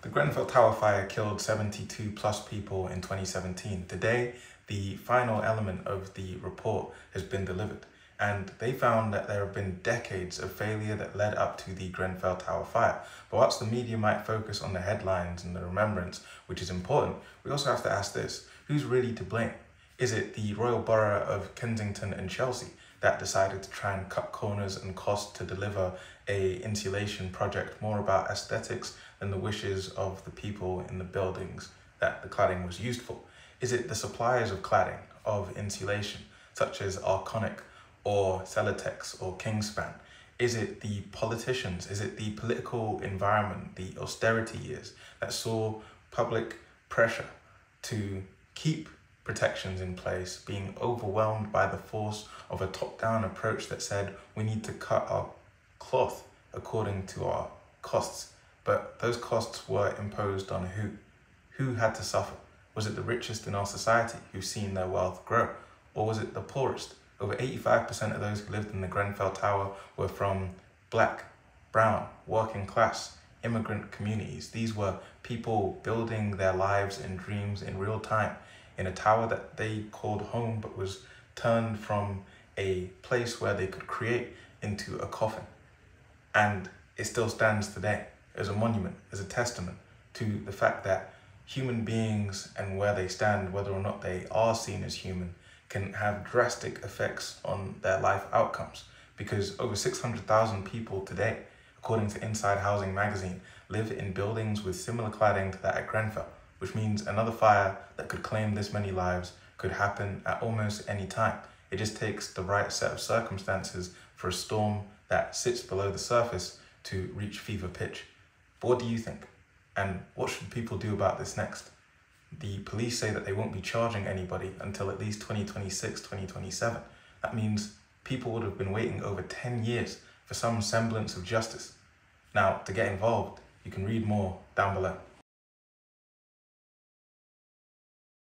The Grenfell Tower Fire killed 72 plus people in 2017. Today, the final element of the report has been delivered, and they found that there have been decades of failure that led up to the Grenfell Tower Fire. But whilst the media might focus on the headlines and the remembrance, which is important, we also have to ask this: who's really to blame? Is it the Royal Borough of Kensington and Chelsea that decided to try and cut corners and cost to deliver a insulation project more about aesthetics than the wishes of the people in the buildings that the cladding was used for? Is it the suppliers of cladding, of insulation, such as Arconic or Celotex or Kingspan? Is it the politicians? Is it the political environment, the austerity years that saw public pressure to keep protections in place being overwhelmed by the force of a top-down approach that said we need to cut our cloth according to our costs? But those costs were imposed on who? Who had to suffer? Was it the richest in our society who've seen their wealth grow? Or was it the poorest? Over 85% of those who lived in the Grenfell Tower were from black, brown, working class, immigrant communities. These were people building their lives and dreams in real time in a tower that they called home, but was turned from a place where they could create into a coffin. And it still stands today as a monument, as a testament to the fact that human beings and where they stand, whether or not they are seen as human, can have drastic effects on their life outcomes. Because over 600,000 people today, according to Inside Housing magazine, live in buildings with similar cladding to that at Grenfell, which means another fire that could claim this many lives could happen at almost any time. It just takes the right set of circumstances for a storm that sits below the surface to reach fever pitch. But what do you think? And what should people do about this next? The police say that they won't be charging anybody until at least 2026, 2027. That means people would have been waiting over 10 years for some semblance of justice. Now, to get involved, you can read more down below.